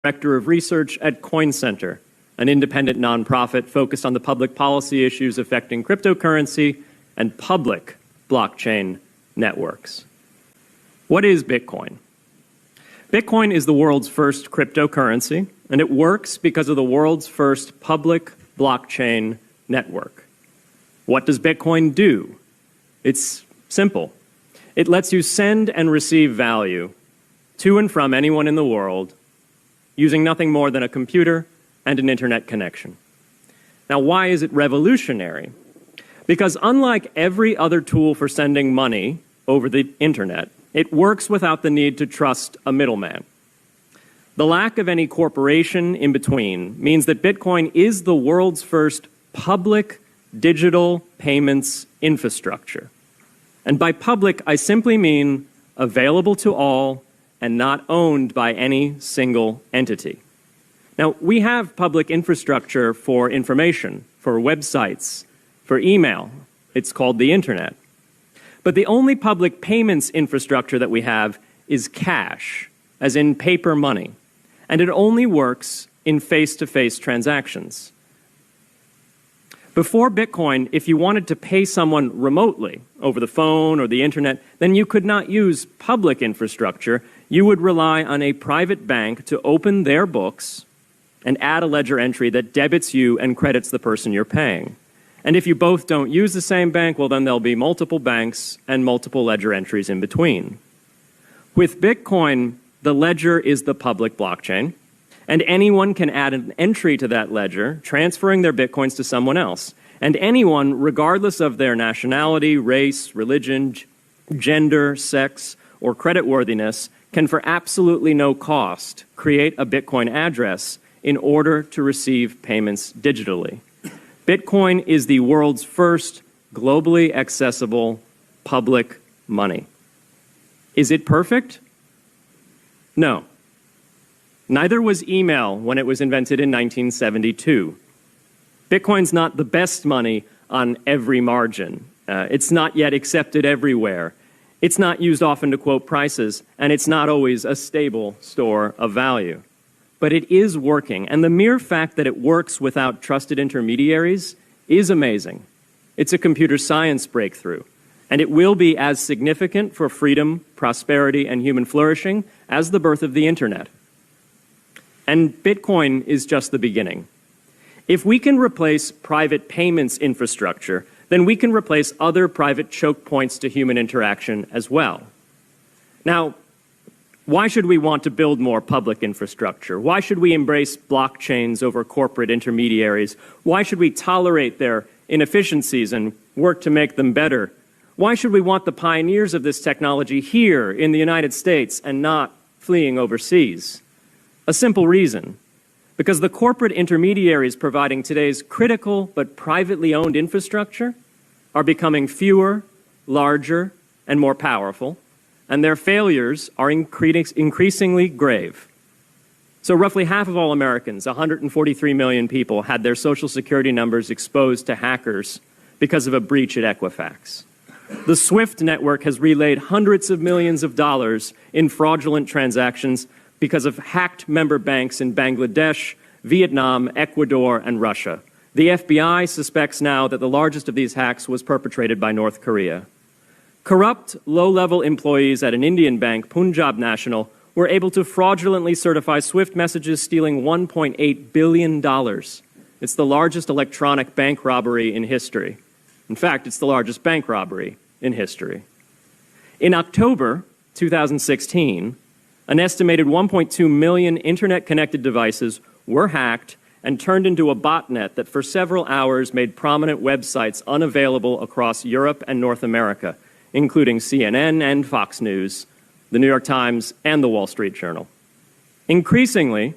Director of Research at Coin Center, an independent nonprofit focused on the public policy issues affecting cryptocurrency and public blockchain networks. What is Bitcoin? Bitcoin is the world's first cryptocurrency, and it works because of the world's first public blockchain network. What does Bitcoin do? It's simple. It lets you send and receive value to and from anyone in the world using nothing more than a computer and an internet connection. Now, why is it revolutionary? Because unlike every other tool for sending money over the internet, it works without the need to trust a middleman. The lack of any corporation in between means that Bitcoin is the world's first public digital payments infrastructure. And by public, I simply mean available to all and not owned by any single entity. Now, we have public infrastructure for information, for websites, for email. It's called the internet. But the only public payments infrastructure that we have is cash, as in paper money. And it only works in face-to-face transactions. Before Bitcoin, if you wanted to pay someone remotely over the phone or the internet, then you could not use public infrastructure. You would rely on a private bank to open their books and add a ledger entry that debits you and credits the person you're paying. And if you both don't use the same bank, well, then there'll be multiple banks and multiple ledger entries in between. With Bitcoin, the ledger is the public blockchain, and anyone can add an entry to that ledger, transferring their Bitcoins to someone else. And anyone, regardless of their nationality, race, religion, gender, sex, or creditworthiness, can for absolutely no cost create a Bitcoin address in order to receive payments digitally. Bitcoin is the world's first globally accessible public money. Is it perfect? No. Neither was email when it was invented in 1972. Bitcoin's not the best money on every margin. It's not yet accepted everywhere. It's not used often to quote prices, and it's not always a stable store of value. But it is working, and the mere fact that it works without trusted intermediaries is amazing. It's a computer science breakthrough, and it will be as significant for freedom, prosperity, and human flourishing as the birth of the internet. And Bitcoin is just the beginning. If we can replace private payments infrastructure, then we can replace other private choke points to human interaction as well. Now, why should we want to build more public infrastructure? Why should we embrace blockchains over corporate intermediaries? Why should we tolerate their inefficiencies and work to make them better? Why should we want the pioneers of this technology here in the United States and not fleeing overseas? A simple reason. Because the corporate intermediaries providing today's critical but privately owned infrastructure are becoming fewer, larger, and more powerful, and their failures are increasingly grave. So roughly half of all Americans, 143 million people, had their Social Security numbers exposed to hackers because of a breach at Equifax. The SWIFT network has relayed hundreds of millions of dollars in fraudulent transactions because of hacked member banks in Bangladesh, Vietnam, Ecuador, and Russia. The FBI suspects now that the largest of these hacks was perpetrated by North Korea. Corrupt, low-level employees at an Indian bank, Punjab National, were able to fraudulently certify SWIFT messages, stealing $1.8 billion. It's the largest electronic bank robbery in history. In fact, it's the largest bank robbery in history. In October 2016, an estimated 1.2 million internet-connected devices were hacked and turned into a botnet that for several hours made prominent websites unavailable across Europe and North America, including CNN and Fox News, the New York Times, and the Wall Street Journal. Increasingly,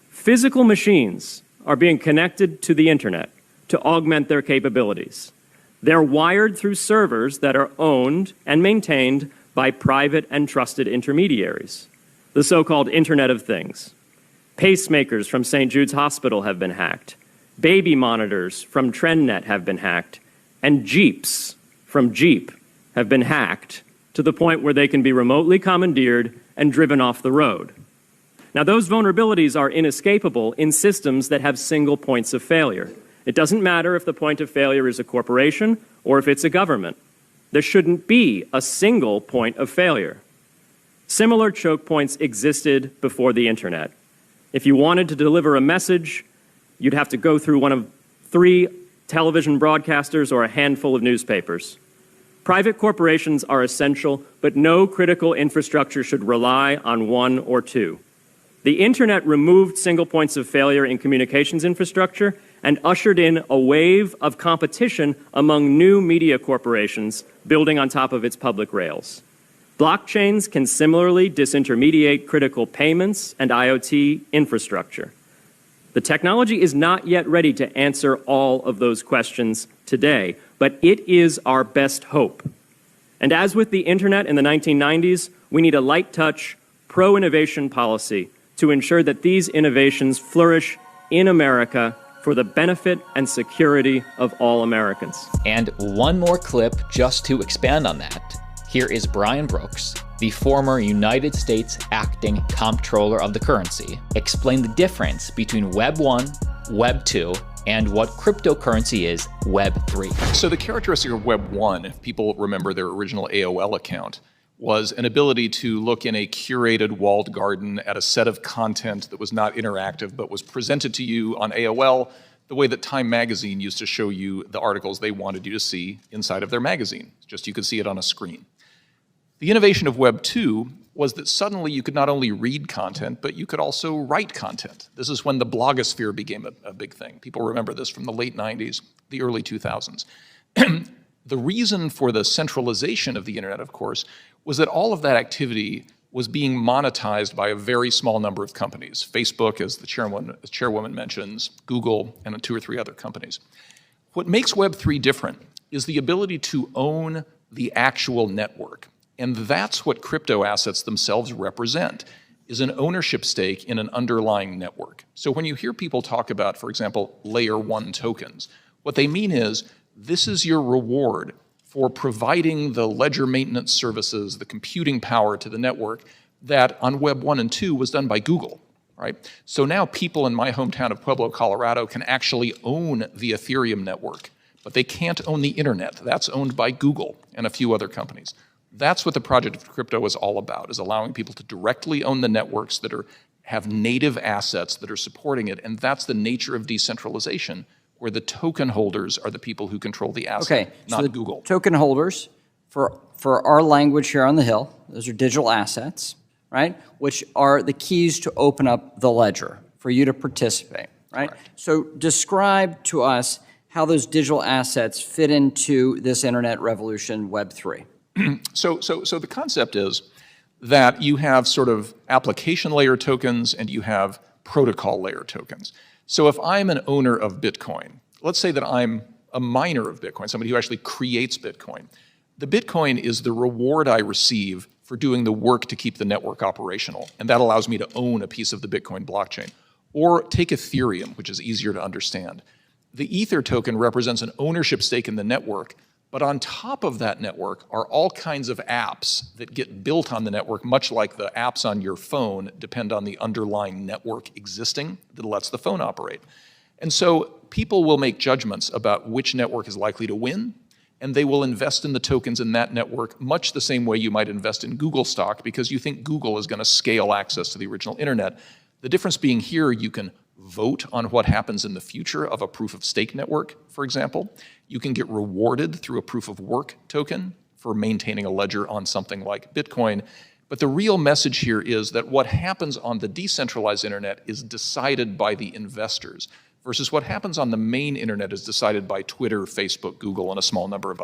physical machines are being connected to the internet to augment their capabilities. They're wired through servers that are owned and maintained by private and trusted intermediaries, the so-called Internet of Things. Pacemakers from St. Jude's Hospital have been hacked. Baby monitors from TrendNet have been hacked. And Jeeps from Jeep have been hacked to the point where they can be remotely commandeered and driven off the road. Now, those vulnerabilities are inescapable in systems that have single points of failure. It doesn't matter if the point of failure is a corporation or if it's a government. There shouldn't be a single point of failure. Similar choke points existed before the internet. If you wanted to deliver a message, you'd have to go through one of 3 television broadcasters or a handful of newspapers. Private corporations are essential, but no critical infrastructure should rely on 1 or 2. The internet removed single points of failure in communications infrastructure and ushered in a wave of competition among new media corporations building on top of its public rails. Blockchains can similarly disintermediate critical payments and IoT infrastructure. The technology is not yet ready to answer all of those questions today, but it is our best hope. And as with the internet in the 1990s, we need a light-touch, pro-innovation policy to ensure that these innovations flourish in America for the benefit and security of all Americans. And one more clip just to expand on that. Here is Brian Brooks, the former United States acting comptroller of the currency, explain the difference between Web 1, Web 2, and what cryptocurrency is Web 3. So the characteristic of Web 1, if people remember their original AOL account, was an ability to look in a curated walled garden at a set of content that was not interactive but was presented to you on AOL the way that Time magazine used to show you the articles they wanted you to see inside of their magazine. Just you could see it on a screen. The innovation of Web 2 was that suddenly you could not only read content, but you could also write content. This is when the blogosphere became a big thing. People remember this from the late 90s, the early 2000s. The reason for the centralization of the internet, of course, was that all of that activity was being monetized by a very small number of companies. Facebook, as the chairwoman mentions, Google, and 2 or 3 other companies. What makes Web 3 different is the ability to own the actual network. And that's what crypto assets themselves represent, is an ownership stake in an underlying network. So when you hear people talk about, for example, layer 1 tokens, what they mean is this is your reward for providing the ledger maintenance services, the computing power to the network that on Web 1 and 2 was done by Google, right? So now people in my hometown of Pueblo, Colorado can actually own the Ethereum network, but they can't own the internet. That's owned by Google and a few other companies. That's what the project of crypto is all about, is allowing people to directly own the networks that have native assets that are supporting it, and that's the nature of decentralization, where the token holders are the people who control the asset, not Google. Token holders, for our language here on the Hill, those are digital assets, right? Which are the keys to open up the ledger for you to participate, right? Correct. So describe to us how those digital assets fit into this internet revolution, Web 3. So the concept is that you have sort of application layer tokens and you have protocol layer tokens. So if I'm an owner of Bitcoin, let's say that I'm a miner of Bitcoin, somebody who actually creates Bitcoin. The Bitcoin is the reward I receive for doing the work to keep the network operational, and that allows me to own a piece of the Bitcoin blockchain. Or take Ethereum, which is easier to understand. The Ether token represents an ownership stake in the network, but on top of that network are all kinds of apps that get built on the network, much like the apps on your phone depend on the underlying network existing that lets the phone operate. And so people will make judgments about which network is likely to win, and they will invest in the tokens in that network much the same way you might invest in Google stock because you think Google is going to scale access to the original internet. The difference being here, you can vote on what happens in the future of a proof of stake network, for example. You can get rewarded through a proof of work token for maintaining a ledger on something like Bitcoin. But the real message here is that what happens on the decentralized internet is decided by the investors, versus what happens on the main internet is decided by Twitter, Facebook, Google, and a small number of